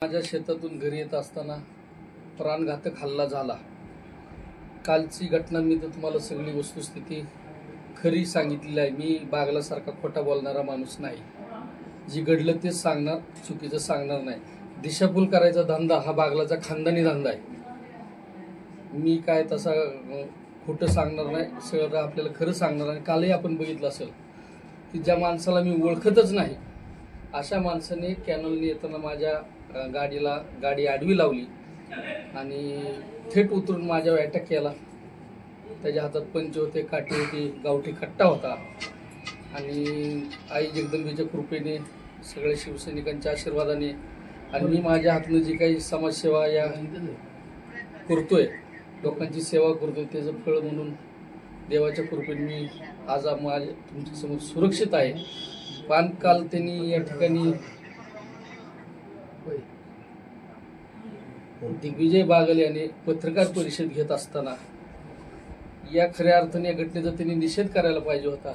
माझ्या शेतातून घरी येत असताना प्राणघातक हल्ला झाला। कालची घटना मी तर तुम्हाला सगळी वस्तुस्थिती खरी सांगितलेली आहे। मी बागलासारखा खोटा बोलणारा माणूस नाही। जी घडलं तेच सांगणार, चुकीचं सांगणार नाही। दिशाभूल करायचा धंदा हा बागलाचा खानदानी धंदा आहे। मी काय तसा खोटं सांगणार नाही, सगळं आपल्याला खरं सांगणार। आणि कालही आपण बघितलं असेल की ज्या माणसाला मी ओळखतच नाही अशा माणसाने कॅनलने येताना माझ्या गाडी आडवी लावली आणि थेट उतरून माझ्यावर अटॅक केला। त्याच्या हातात पंच होते, काठी होती, गावठी कट्टा होता। आणि आई जगदंबेच्या कृपेने, सगळ्या शिवसैनिकांच्या आशीर्वादाने आणि मी माझ्या हातून जी काही समाजसेवा या करतोय, लोकांची सेवा करतोय, त्याचं फळ म्हणून देवाच्या कृपेने मी आज माझ्या तुमच्यासमोर सुरक्षित आहे। पण काल त्यांनी या ठिकाणी दिग्विजय बागल यांनी पत्रकार परिषद घेत असताना या खऱ्या अर्थाने या घटनेचा त्यांनी निषेध करायला पाहिजे होता।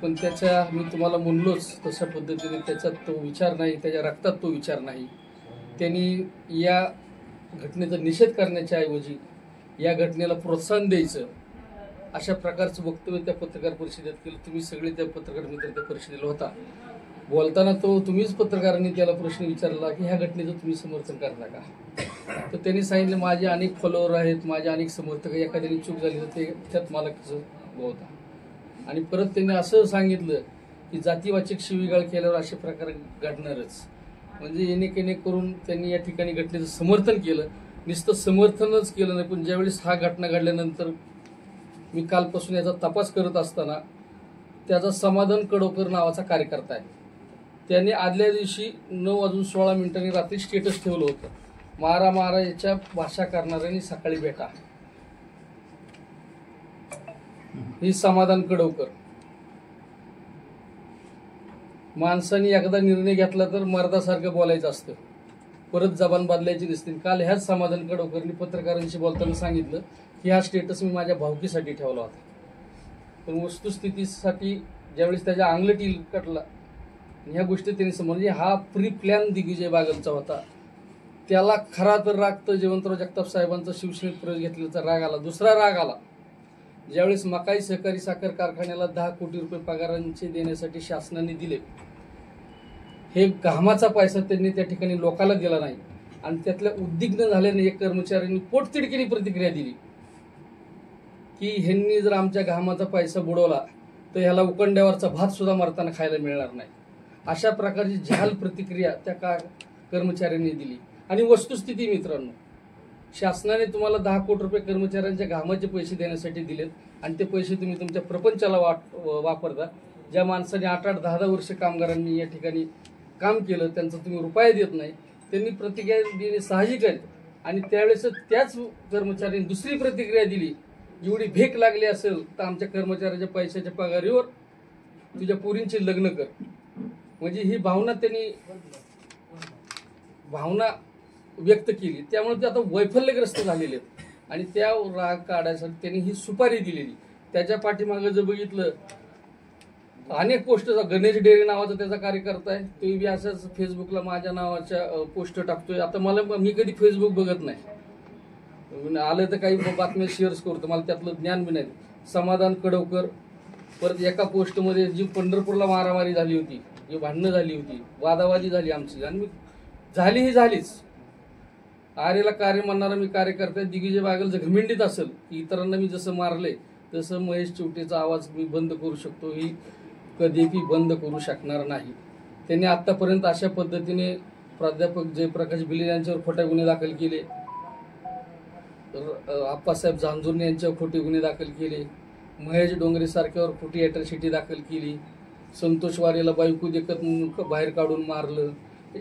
पण त्याच्या मी तुम्हाला म्हणलोच तशा पद्धतीने त्याच्यात तो विचार नाही, त्याच्या रक्तात तो विचार नाही। त्यांनी या घटनेचा निषेध करण्याच्या ऐवजी या घटनेला प्रोत्साहन द्यायचं अशा प्रकारचं वक्तव्य त्या पत्रकार परिषदेत केलं। तुम्ही सगळे त्या पत्रकार मित्र त्या परिषदेला होता। बोलताना तो तुम्हीच पत्रकारांनी त्याला प्रश्न विचारला की ह्या घटनेचं तुम्ही समर्थन करता का? तर त्यांनी सांगितलं माझे अनेक फॉलोअर आहेत, माझे अनेक समर्थक, एखाद्याने चूक झाली तर ते त्यात मला कसं बोलता। आणि परत त्यांनी असं सांगितलं की जातीवाचक शिवीगाळ केल्यावर असे प्रकार घडणारच। म्हणजे येणे करून त्यांनी या ठिकाणी घटनेचं समर्थन केलं। नुसतं समर्थनच केलं नाही, पण ज्यावेळेस हा घटना घडल्यानंतर मी कालपासून याचा तपास करत असताना त्याचा समाधान कडवकर नावाचा कार्यकर्ता आहे, त्याने आदल्या दिवशी 9:16 रात्री स्टेटस ठेवलं होतं, मारा याच्या भाषा करणाऱ्यांनी सकाळी भेटा। ही समाधान कडवकर माणसाने एकदा निर्णय घेतला तर मर्दासारखं बोलायचं असतं, परत जबान बदलायची नसते। काल ह्याच समाधान कडवकरनी पत्रकारांशी बोलताना सांगितलं की हा स्टेटस मी माझ्या भावकीसाठी ठेवला होता, पण वस्तुस्थितीसाठी ज्यावेळेस त्याच्या अंगलटी कटला ह्या गोष्टी त्यांनी समजली हा प्री प्लॅन दिग्विजय बागलचा होता। त्याला खरा तर राग तर जयवंतराव जगताप साहेबांचा शिवसेनेत प्रवेश घेतल्याचा राग आला। दुसरा राग आला ज्यावेळेस मकाई सहकारी साखर कारखान्याला 10 कोटी रुपये पगारांचे देण्यासाठी शासनाने दिले, हे घामाचा पैसा त्यांनी त्या ठिकाणी लोकांना दिला नाही। आणि त्यातल्या उद्विग्न झाल्याने एक कर्मचाऱ्यांनी पोटतिडकीने प्रतिक्रिया दिली की ह्यांनी जर आमच्या घामाचा पैसा बुडवला तर ह्याला उकंड्यावरचा भात सुद्धा मरताना खायला मिळणार नाही। अशा प्रकारची झाल प्रतिक्रिया त्या कर्मचाऱ्यांनी दिली। आणि वस्तुस्थिती मित्रांनो, शासनाने तुम्हाला 10 कोटी रुपये कर्मचाऱ्यांच्या घामाचे पैसे देण्यासाठी दिलेत आणि ते पैसे तुम्ही तुमच्या प्रपंचाला वापरता। ज्या माणसाने 8-8, 10-10 वर्ष कामगारांनी या ठिकाणी काम केलं त्यांचा तुम्ही रुपया देत नाही, त्यांनी प्रतिक्रिया देणे साहजिक आहे। आणि त्यावेळेस त्याच कर्मचाऱ्यांनी दुसरी प्रतिक्रिया दिली, एवढी भेक लागली असेल तर आमच्या कर्मचाऱ्याच्या पैशाच्या पगारीवर तुझ्या पोरींचे लग्न कर। म्हणजे ही भावना त्यांनी व्यक्त केली, त्यामुळे ते आता वैफल्यग्रस्त झालेले आहेत। आणि त्या राग काढायसाठी त्यांनी ही सुपारी दिलेली। त्याच्या पाठीमागे जर बघितलं अनेक पोस्ट, गणेश डेरे नावाचा त्याचा कार्यकर्ता आहे, तो बी असंच फेसबुकला माझ्या नावाच्या पोस्ट टाकतोय। आता मी कधी फेसबुक बघत नाही, आलं तर काही बातम्या शेअर करतो, मला त्यातलं ज्ञान बी नाही। समाधान कडवकर परत एका पोस्टमध्ये जी पंढरपूरला मारामारी झाली होती, जी भांडणं झाली होती, वादावादी झाली आमची, आणि मी झालीच। आर्याला कार्य म्हणणारा मी कार्यकर्ता दिग्विजय बागल जर घमिंडीत असेल की इतरांना मी जसं मारले तसं महेश चिवटेचा आवाज मी बंद करू शकतो, ही कधीही बंद करू शकणार नाही। त्यांनी आतापर्यंत अशा पद्धतीने प्राध्यापक जयप्रकाश बिले यांच्यावर खोटे गुन्हे दाखल केले, आप्पासाहेब झांजुर्णे यांच्यावर खोटे गुन्हे दाखल केले, महेश डोंगरे सारख्यावर खोटी अॅट्रॉसिटी दाखल केली, संतोष वारेला बायको देखत बाहेर काढून मारलं।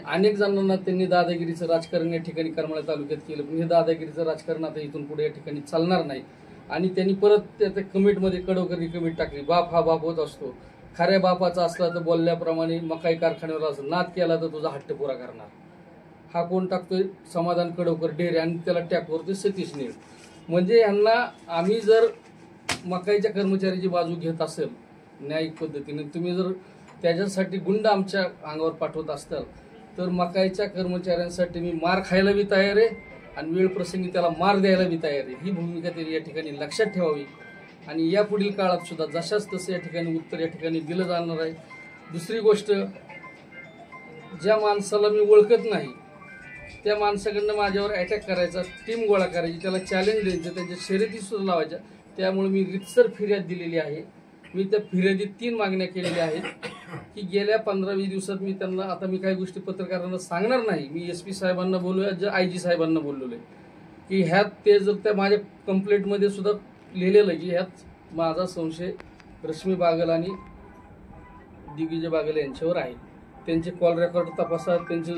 अनेक जणांना त्यांनी दादागिरीचं राजकारण या ठिकाणी करमाळा तालुक्यात केलं, पण हे दादागिरीचं राजकारण आता इथून पुढे या ठिकाणी चालणार नाही। आणि त्यांनी परत त्या कमेंटमध्ये कडवकरी कमेंट टाकली, बाप हा बाप होत असतो, खऱ्या बापाचा असला तर बोलल्याप्रमाणे मकाई कारखान्यावर असं नाद केला तर तुझा हट्ट पुरा करणार। हा कोण टाकतोय? समाधान कडवकर डेरे, आणि त्याला टॅग करतोय सतीश नेळ। म्हणजे यांना आम्ही जर मकाईच्या कर्मचाऱ्याची बाजू घेत असेल न्यायिक पद्धतीने, तुम्ही जर त्याच्यासाठी गुंड आमच्या अंगावर पाठवत असताल तर मकाईच्या कर्मचाऱ्यांसाठी मी मार खायला बी तयार आहे आणि वेळ प्रसंगी त्याला मार द्यायला बी तयार आहे, ही भूमिका त्यांनी या ठिकाणी लक्षात ठेवावी. आणि या पुढील काळात सुद्धा जशाच तसं या ठिकाणी उत्तर या ठिकाणी दिलं जाणार आहे. दुसरी गोष्ट, ज्या माणसाला मी ओळखत नाही त्या माणसाकडनं माझ्यावर अटॅक करायचा, टीम गोळा करायची, त्याला चॅलेंज द्यायचं, त्याच्या शर्यती सुद्धा लावायच्या. त्यामुळे मी रितसर फिर्याद दिलेली आहे. मी त्या फिर्यादीत 3 मागण्या केलेल्या आहेत की गेल्या 15-20 दिवसात मी त्यांना, आता मी काही गोष्टी पत्रकारांना सांगणार नाही, मी SP साहेबांना बोललोय, IG साहेबांना बोललोय की ह्यात ते जर त्या माझ्या कंप्लेंटमध्ये सुद्धा लिहिलेलं की ह्यात माझा संशय रश्मी बागल आणि दिग्विजय बागल यांच्यावर आहे. त्यांचे कॉल रेकॉर्ड तपासा, त्यांचे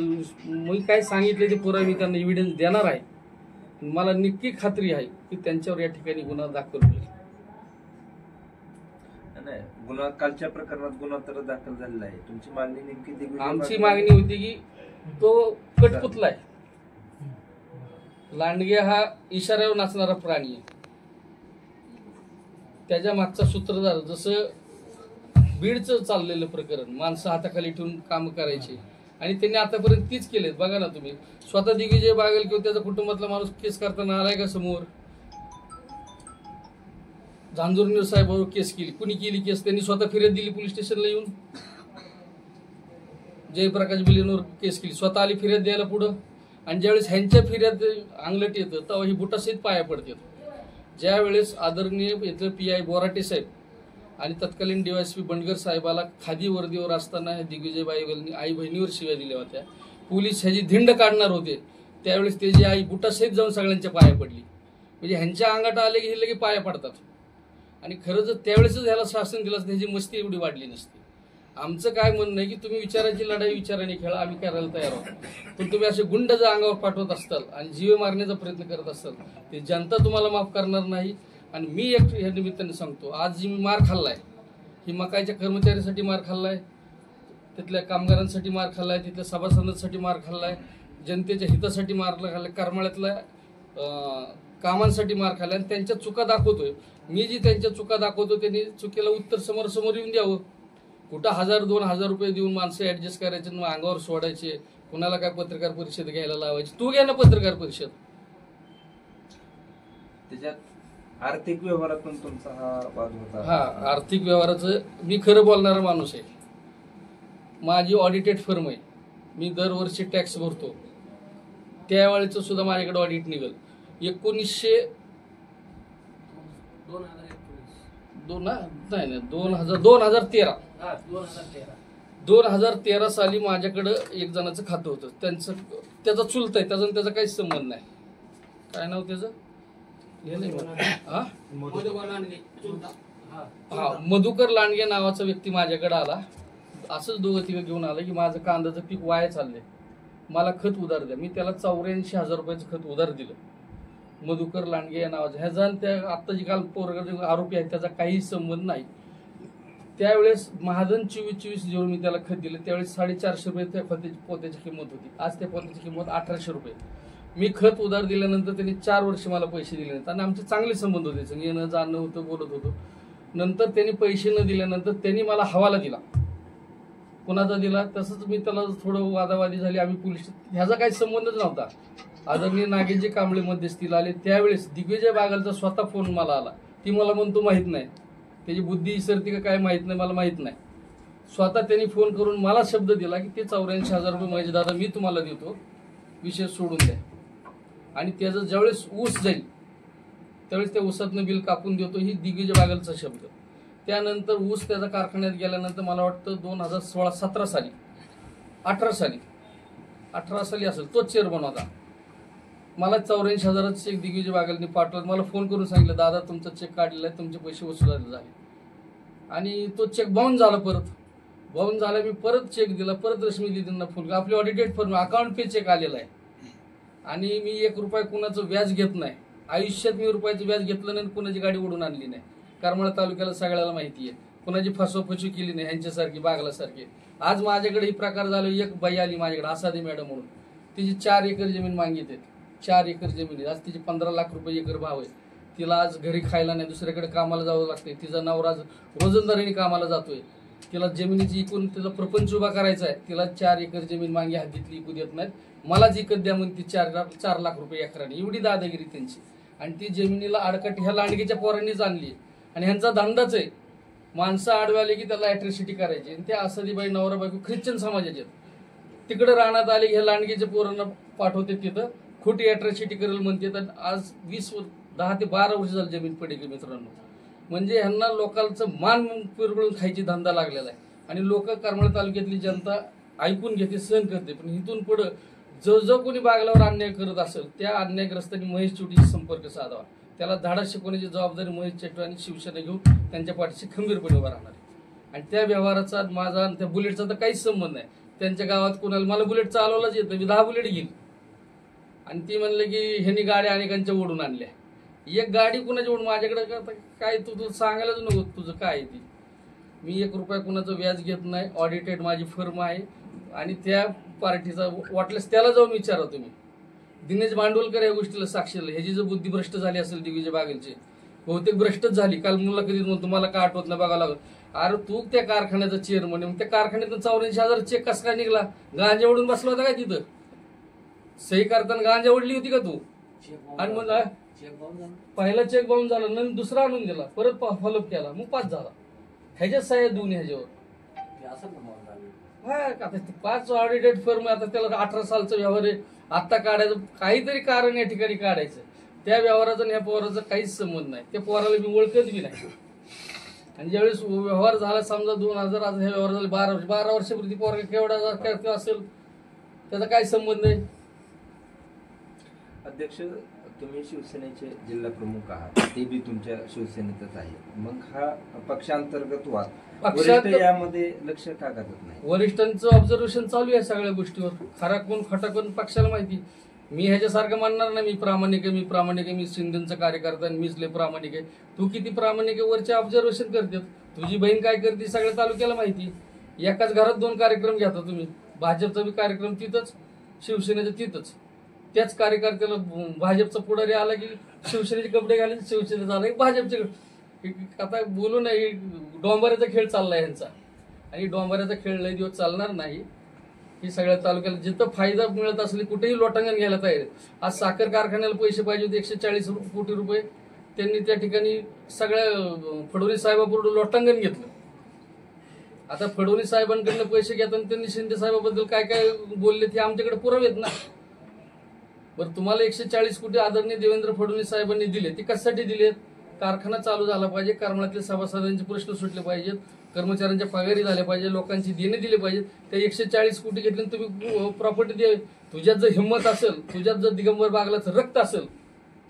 मी काय सांगितले ते पुरावे मी त्यांना एव्हिडन्स देणार आहे. मला नक्की खात्री आहे की त्यांच्यावर या ठिकाणी गुन्हा दाखल होईल. नाही, गुन्हा कालच्या प्रकरणात गुन्हा तर दाखल झालेला आहे. तुमची मागणी नेमकी? आमची मागणी होती की तो कटपुतला आहे. लांडगे हा इशाऱ्यावर नाचणारा प्राणी आहे. त्याच्या मागचा सूत्रधार, जसं बीडचं चाललेलं प्रकरण, माणसं हाताखाली ठेवून काम करायचे आणि त्यांनी आतापर्यंत तीच केलेत. बघा ना तुम्ही, स्वतः दिग्विजय बागल किंवा त्याच्या कुटुंबातला माणूस केस करताना आलाय का समोर? झांजुर्णीवर साहेबांवर केस केली, कुणी केली केस? त्यांनी स्वतः फिर्याद दिली पोलीस स्टेशनला येऊन. जयप्रकाश बिलेंवर केस केली, स्वतः आली फिर्याद द्यायला पुढं. आणि ज्यावेळेस ह्यांच्या फिर्याद अंगलट येतं तेव्हा ही बुटासहित पाया पडतात. ज्यावेळेस आदरणीय इथं PI बोराटे साहेब आणि तत्कालीन DYSP बंडगर साहेबाला खादी वर्दीवर असताना दिग्विजय बागलनी आई बहिणीवर शिव्या दिल्या होत्या, पोलीस ह्याची धिंड काढणार होते, त्यावेळेस त्याची आई बुटासहित जाऊन सगळ्यांच्या पाया पडली. म्हणजे ह्यांच्या अंगात आले की हे लगे पाया पडतात. आणि खरं जर त्यावेळेसच ह्याला शासन दिलं असतं ह्याची मस्ती एवढी वाढली नसती. आमचं काय म्हणणं आहे की तुम्ही विचाराची लढाई विचाराने खेळा, आम्ही करायला तयार आहोत. पण तुम्ही असे गुंड जर अंगावर पाठवत असताल आणि जीवे मारण्याचा प्रयत्न करत असाल, ते जनता तुम्हाला माफ करणार नाही. आणि मी एक ह्या निमित्ताने सांगतो, आज जी मी मार खाल्लाय, ही मकाईच्या कर्मचाऱ्यांसाठी मार खाल्लाय, तिथल्या कामगारांसाठी मार खाल्लाय, तिथल्या सभासदांसाठी मार खाल्लाय, जनतेच्या हितासाठी मार खाल्लाय, करमाळ्यातल्या कामांसाठी मार खाल्लाय. आणि त्यांच्या चुका दाखवतोय मी. जी त्यांच्या चुका दाखवतो त्यांनी चुकीला उत्तर समोर येऊन द्यावं. कुठं 1000-2000 रुपये देऊन माणसं ऍडजस्ट करायचे, मग अंगावर सोडायचे, कुणाला काय पत्रकार परिषद घ्यायला लावायची? तू घ्या ना पत्रकार परिषद. त्याच्यात आर्थिक व्यवहारातून तुमचा हा वाद होता. हा, आर्थिक व्यवहाराचं मी खरं बोलणारा माणूस आहे. माझी ऑडिटेड फर्म आहे, मी दरवर्षी टॅक्स भरतो. त्यावेळेचं सुद्धा माझ्याकडे ऑडिट निघेल. 2013 साली माझ्याकडं एक जणाचं खातं होतं. त्याचा चुलत आहे, त्याचा काहीच संबंध नाही. काय नाव त्याचं? मधुकर लांडगे नावाचा व्यक्ती माझ्याकडे आला. असंच 2-3 घेऊन आलं की माझं कांद्याचं पीक वाया चाललंय, मला खत उधार द्या. मी त्याला 84,000 रुपयाचं खत उधार दिलं. मधुकर लांडगे या नावाचा, ह्याचा त्या आता जी काल पोरगा आरोपी आहे त्याचा काही संबंध नाही. त्यावेळेस महाजन 24 जेव्हा मी त्याला खत दिलं त्यावेळेस 450 रुपये त्या पोत्याची किंमत होती. आज त्या पोत्याची किंमत 1800 रुपये. मी खत उधार दिल्यानंतर त्यांनी 4 वर्ष मला पैसे दिले नाहीत आणि आमचे चांगले संबंध होते, येणं जाणं होतं, बोलत होतो. नंतर त्यांनी पैसे न दिल्यानंतर त्यांनी मला हवाला दिला. कुणाचा दिला? तसंच मी त्याला थोडं वादावादी झाली. आम्ही पोलीस, ह्याचा काही संबंधच नव्हता. आदरणीय नागेशजी कांबळे मध्यस्थीला आले. त्यावेळेस दिग्विजय बागलचा स्वतः फोन मला आला. ती मला म्हणतो माहित नाही, त्याची बुद्धी इसरती का काय माहित नाही, मला माहित नाही. स्वतः त्यांनी फोन करून मला शब्द दिला की ते 84,000 रुपये माझे दादा मी तुम्हाला देतो, विषय सोडून द्या. आणि त्याचं ज्यावेळेस ऊस जाईल त्यावेळेस त्या ऊसातनं बिल कापून देतो, ही दिग्विजय बागलचा शब्द. त्यानंतर ऊस त्याचा कारखान्यात गेल्यानंतर मला वाटतं 2016-17 साली 18 साली असेल, तोच चेअरमन होता. मला 84,000 चेक दिग्विजय बागलनी पाठवला. मला फोन करून सांगितलं दादा तुमचा चेक काढलेला आहे, तुमचे पैसे वसूल झाले. आणि तो चेक बाउन्स झाला. बाउन्स झाला. मी परत चेक दिला. परत रश्मी दिदींना फोन, आपली ऑडिटेड फर्म अकाउंट पे चेक आलेला आहे आणि मी 1 रुपया कुणाचं व्याज घेत नाही. आयुष्यात मी रुपयाचं व्याज घेतलं नाही, कुणाची गाडी ओढून आणली नाही. करमाळा तालुक्याला सगळ्याला माहिती आहे, कुणाची फसवफसवी केली नाही ह्यांच्यासारखी बागलासारखी. आज माझ्याकडे ही प्रकार झाला. एक बाई आली माझ्याकडे, आसादी मॅडम म्हणून, तिची 4 एकर जमीन मागितली. 4 एकर जमीन आहे. आज तिची 15 लाख रुपये एकर भाव आहे. तिला आज घरी खायला नाही, दुसऱ्याकडे कामाला जावं लागतंय. तिचा नवरा रोजंदारीने कामाला जातोय. तिला जमिनीची इकून तिला प्रपंच उभा करायचा आहे, तिला 4 एकर जमीन मागे हद्दीतली इकू देत नाहीत, मलाच इकत द्या म्हणून ती 4 लाख रुपये एकराने, एवढी दादागिरी त्यांची. आणि ती जमिनीला आडकाठी ह्या लांडगेच्या पोरांनीच आणली आणि ह्यांचा धंदाच आहे. माणसं आडवे आले की त्याला अॅट्रॉसिटी करायची. आणि त्या आसादीबाई नवरा बायको ख्रिश्चन समाजाचे तिकडे राहण्यात आले की ह्या लांडगेच्या पोरांना पाठवते तिथं खोटी अॅट्रॉसिटी करेल म्हणते. तर आज 10 ते 12 वर्ष झाली जमीन पडली मित्रांनो. म्हणजे ह्यांना लोकांचं मान पिरगळून खायची धंदा लागलेला आहे. आणि लोक करमाळ तालुक्यातली जनता ऐकून घेते, सहन करते. पण इथून पुढं जो कोणी बागलावर अन्याय करत असेल त्या अन्यायग्रस्तांनी महेश चोटीशी संपर्क साधावा. त्याला धाडा शिकवण्याची जबाबदारी महेश चेट्टे आणि शिवसेना घेऊन त्यांच्या पाठीशी खंबीरपणे उभा राहणार. आणि त्या व्यवहाराचा माझा आणि त्या बुलेटचा तर काहीच संबंध नाही. त्यांच्या गावात कोणाला मला बुलेट चालवलाच येतं, मी 10 बुलेट घेईन. आणि ती म्हणले की ह्यांनी गाड्या अनेकांच्या ओढून आणल्या. एक गाडी कुणाची ओढून माझ्याकडे काय तू सांगायलाच नको तुझं काय ती. मी 1 रुपया कुणाचं व्याज घेत नाही. ऑडिटेड माझी फर्म आहे. आणि त्या पार्टीचा वाटल्यास त्याला जाऊन विचारा तुम्ही. दिनेश भांडवलकर या गोष्टीला साक्षी दिली. ह्याची जर बुद्धी भ्रष्ट झाली असेल दिग्विजय बागेलची, बहुतेक भ्रष्टच झाली. काल मुलाखतीत म्हणून तुम्हाला का आठवत नाही बघावं लागलं. अरे तू त्या कारखान्याचा चेअरमन आहे, त्या कारखान्यातून 84,000 चेक कसा काय निघाला? गांजा ओढून बसला होता काय तिथं? सही करताना गांजा ओढली होती का तू? आणि मग पहिला चेक बाउन्स झाला, नंतर दुसरा आणून दिला, परत फॉलोअप केला, मग 5 झाला. ह्याच्यात सह्या दोन ह्याच्यावर. आता 5 ऑडिटेड फर्म, आता त्याला 18 सालचा व्यवहार आहे. आता काढायचं काहीतरी कारण या ठिकाणी काढायचं. त्या व्यवहाराचा आणि ह्या पोराचा काहीच संबंध नाही. त्या पोराला मी ओळखत बी नाही. आणि ज्यावेळेस व्यवहार झाला समजा 2000, आज हे व्यवहार झाले 12 वर्षापूर्वी, पोरा केवढा असेल त्याचा काय संबंध आहे? अध्यक्ष, तुम्ही शिवसेनेचे जिल्हा प्रमुख आहात, ते बी तुमच्या शिवसेनेतच आहे. मग हा पक्षांतर्गत वाद यामध्ये लक्ष का घालत नाही? वरिष्ठांचं ऑब्झर्वेशन चालू आहे सगळ्या गोष्टीवर. खरा कोण खोटा कोण पक्षाला माहिती. मी ह्याच्यासारखं म्हणणार नाही मी प्रामाणिक आहे, मी शिंदेचा कार्यकर्ता आणि मीच लय प्रामाणिक आहे. तू किती प्रामाणिक आहे वरचे ऑब्झर्वेशन करते. तुझी बहीण काय करते सगळ्या तालुक्याला माहिती. एकाच घरात 2 कार्यक्रम घेता तुम्ही. भाजपचा बी कार्यक्रम तिथंच, शिवसेनेचा तिथंच. त्याच कार्यकर्त्याला भाजपचा पुढारी आला की शिवसेनेचे कपडे घालायचे, शिवसेनेचा आला की भाजपचे. आता बोलू नाही, डोंबऱ्याचा खेळ चाललाय यांचा. आणि डोंबऱ्याचा खेळ लय दिवस चालणार नाही. ही सगळ्या तालुक्याला जिथं फायदा मिळत असले कुठेही लोटांगण घ्यायला तयार आहे. आज साखर कारखान्याला पैसे पाहिजे होते 140 कोटी रुपये. त्यांनी त्या ठिकाणी सगळ्या फडणवीस साहेबांकडून लोटांगण घेतलं. आता फडणवीस साहेबांकडनं पैसे घेताना त्यांनी शिंदे साहेबाबद्दल काय काय बोलले ते आमच्याकडे पुरावे आहेत ना. बरं, तुम्हाला 140 कोटी आदरणीय देवेंद्र फडणवीस साहेबांनी दिले, ते कशासाठी दिलेत? कारखाना चालू झाला पाहिजे, करमाळ्यातल्या सभासदांचे प्रश्न सुटले पाहिजेत, कर्मचाऱ्यांच्या पगारी झाल्या पाहिजे, लोकांची देणे दिले पाहिजेत. त्या 140 कोटी घेतले तुम्ही प्रॉपर्टी दे. तुझ्यात जर हिंमत असेल, तुझ्यात जर दिगंबर बागलाचं रक्त असेल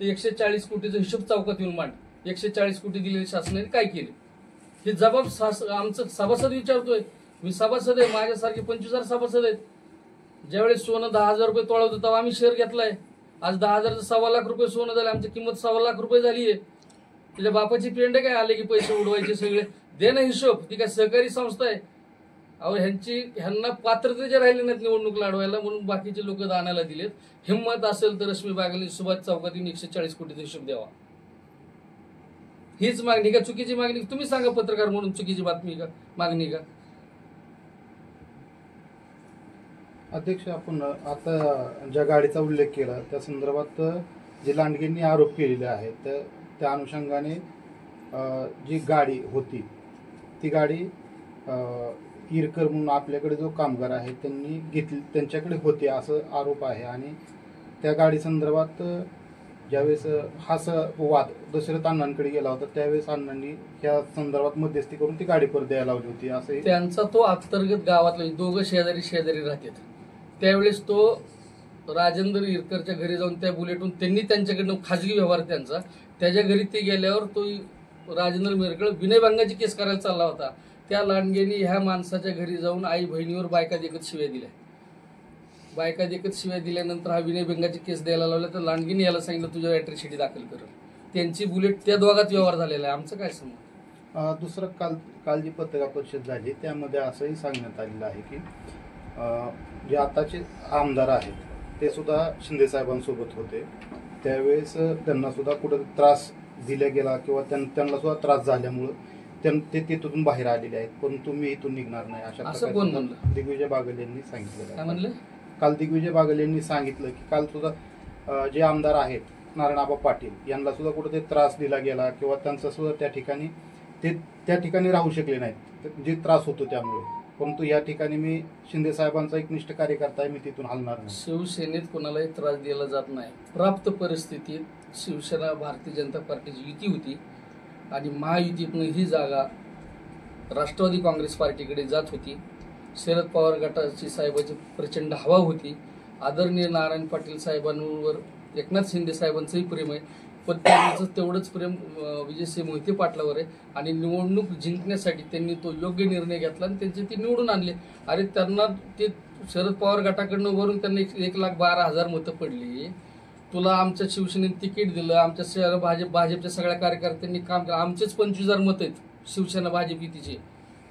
तर 140 कोटीचा हिशोब चौकात येऊन मांड. 140 कोटी दिलेले शासनाने काय केले हे जबाब आमचं सभासद विचारतोय. मी सभासद आहे, माझ्यासारखे 25,000 सभासद आहेत. ज्यावेळेस सोनं 10,000 रुपये तोळा होतं तेव्हा आम्ही शेअर घेतलाय. आज 10,000चं 1.25 लाख रुपये सोनं झालं, आमची किंमत 1.25 लाख रुपये झाली आहे. तुझ्या बापाची पेंड काय आले की पैसे उडवायचे सगळे? दे ना हिशोब. ती काय सहकारी संस्था आहे? अहो, ह्यांना पात्रतेचे राहिले नाहीत निवडणूक लढवायला, म्हणून बाकीचे लोक दानाला दिलेत. हिंमत असेल तर रश्मी बागेल सुभाष चौकात 140 कोटीचा हिशोब द्यावा. हीच मागणी का? चुकीची मागणी? तुम्ही सांगा पत्रकार म्हणून चुकीची बातमी का, मागणी का? अध्यक्ष, आपण आता ज्या गाडीचा उल्लेख केला त्या संदर्भात जे लांडगेंनी आरोप केलेले आहेत, तर त्या अनुषंगाने जी गाडी होती ती गाडी इरकर म्हणून आपल्याकडे जो कामगार आहे त्यांनी घेतली, त्यांच्याकडे होती असं आरोप आहे. आणि त्या गाडी संदर्भात ज्यावेळेस हा वाद दशरथ अण्णांकडे गेला होता त्यावेळेस अण्णांनी या संदर्भात मध्यस्थी करून ती गाडी परत द्यायला लावली होती. असं त्यांचा तो अंतर्गत गावातला दोघं शेजारी राहतात. त्यावेळेस तो राजेंद्र इरकरच्या घरी जाऊन त्या बुलेटून त्यांनी त्यांच्याकडनं खाजगी व्यवहार त्यांचा, त्याच्या घरी ते गेल्यावर तो राजेंद्र मिरकळ विनयभंगाची केस करायला चालला होता. त्या लांडगेनी ह्या माणसाच्या घरी जाऊन आई बहिणीवर बायका देखत शिव्या दिल्या. बायका देखत शिव्या दिल्यानंतर हा विनयभंगाची केस द्यायला लावला. तर लांडगेनी याला सांगितलं तुझ्या अॅट्रॉसिटी दाखल कर. त्यांची बुलेट त्या दोघात व्यवहार झालेला आहे. आमचं काय समज? दुसरं काल जी पत्रकार परिषद झाली त्यामध्ये असंही सांगण्यात आलेलं आहे की जे आताचे आमदार आहेत ते सुद्धा शिंदे साहेबांसोबत होते, त्यावेळेस त्यांना सुद्धा कुठं त्रास दिला गेला किंवा त्यांना सुद्धा त्रास झाल्यामुळं ते तिथून बाहेर आलेले आहेत, परंतु मी इथून निघणार नाही अशा असं कोण प्रकारे म्हणलं? दिग्विजय बागल यांनी सांगितलं. काय म्हणलं? काल दिग्विजय बागल यांनी सांगितलं की काल सुद्धा जे आमदार आहेत नारायणआबा पाटील यांना सुद्धा कुठे त्रास दिला गेला किंवा त्यांचा सुद्धा त्या ठिकाणी राहू शकले नाहीत, जे त्रास होतो त्यामुळे. परंतु या ठिकाणी मी शिंदे साहेबांचा एक निष्ठ कार्यकर्ता आहे, मी तिथून हलणार नाही. शिवसेनेत कोणालाही त्रास दिला जात नाही. प्राप्त परिस्थितीत शिवसेना भारतीय जनता पार्टीची युती होती आणि महायुतीतनं ही जागा राष्ट्रवादी काँग्रेस पार्टीकडे जात होती. शरद पवार गटाची साहेबांची प्रचंड हवा होती. आदरणीय नारायण पाटील साहेबांवर एकनाथ शिंदे साहेबांचंही प्रेम आहे, पण त्यांचं तेवढंच प्रेम विजयसिंह मोहिते पाटलावर आहे. आणि निवडणूक जिंकण्यासाठी त्यांनी तो योग्य निर्णय घेतला आणि त्यांचे ते निवडून आणले. अरे त्यांना ते शरद पवार गटाकडनं वरून त्यांना 1,12,000 मतं पडली. तुला आमच्या शिवसेनेने तिकीट दिलं, आमच्या शहर भाजपच्या सगळ्या कार्यकर्त्यांनी काम केलं. आमचेच 25,000 मतं आहेत शिवसेना भाजप युतीचे.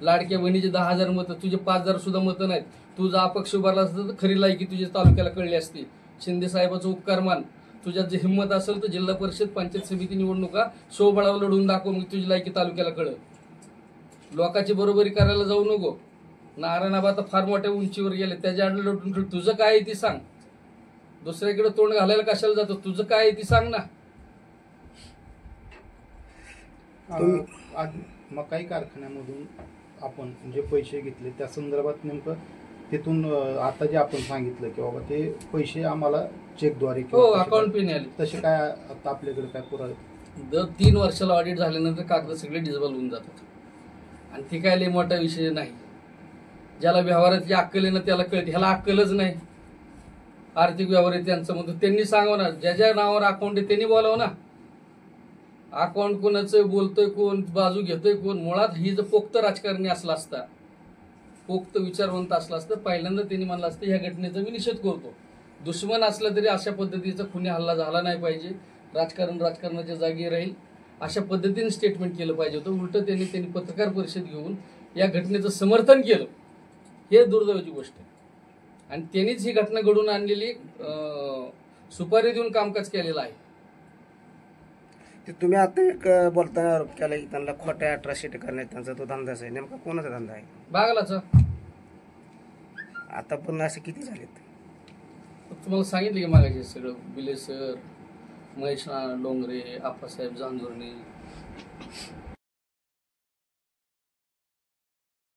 लाडक्या बहिणीचे 10,000 मतं, तुझे 5,000 सुद्धा मतं नाहीत. तुझा अपक्ष उभारला असतं तर खरी लायकी तुझ्या तालुक्याला कळली असती. शिंदे साहेबाचं उपकार मान. तुझ्यात जे हिंमत असेल तर जिल्हा परिषद पंचायत समिती निवडणुका स्वबळावर लढून दाखव, मग तुझी लायकी तालुक्याला कळ. लोकांची बरोबरी करायला जाऊ नको. नारायणाबा आता फार मोठ्या उंचीवर गेले, त्याच्या आड लढून तुझं काय आहे ती सांग. दुसऱ्याकडे तोंड घालायला कशाला जातो? तुझं काय आहे ती सांग ना. मकाई कारखान्यामधून आपण जे पैसे घेतले त्या संदर्भात नेमकं तिथून आता जे आपण सांगितलं की बाबा ते पैसे आम्हाला चेकद्वारे हो, अकाउंट पे आले. तसे काय आता आपल्याकडे काय पुरावे? दर 3 वर्षाला ऑडिट झाल्यानंतर कागद सगळे डिजिबल होऊन जातात आणि ती काय लय मोठा विषय नाही. ज्याला व्यवहाराची अक्कल आहे ना त्याला कळते, ह्याला अक्कलच नाही. आर्थिक व्यवहार आहे त्यांचं म्हणतो त्यांनी सांगावं ना, ज्या नावावर अकाउंट आहे त्यांनी बोलावं ना. अकाउंट कोणाचं बोलतोय कोण, बाजू घेतोय कोण? मुळात ही जर पोक्त राजकारणी असला असता, पोक्त विचारवंत असला असतं, पहिल्यांदा त्यांनी म्हणलं असतं ह्या घटनेचा मी निषेध करतो. दुश्मन असला तरी अशा पद्धतीचा खुनी हल्ला झाला नाही पाहिजे. राजकारण राजकारणाच्या जागी राहील अशा पद्धतीने स्टेटमेंट केलं पाहिजे होतं. उलट त्यांनी पत्रकार परिषद घेऊन या घटनेचं समर्थन केलं. हे दुर्दैवाची गोष्ट आहे. आणि त्यांनीच ही घटना घडून आणलेली सुपारी देऊन कामकाज केलेलं आहे. तुम्ही आता एक बोलताना आरोप केला की त्यांना खोट्या अट्रॉसिटी करण्यात त्यांचा तो धंदाच आहे. नेमका कोणाचा धंदा आहे? बागलाचा. आता पण असे किती झालेत? तुम्हाला सांगितलं की मागायचे सगळं बिलेसर, महेश डोंगरे, आप्पासाहेब जांजुर्णे,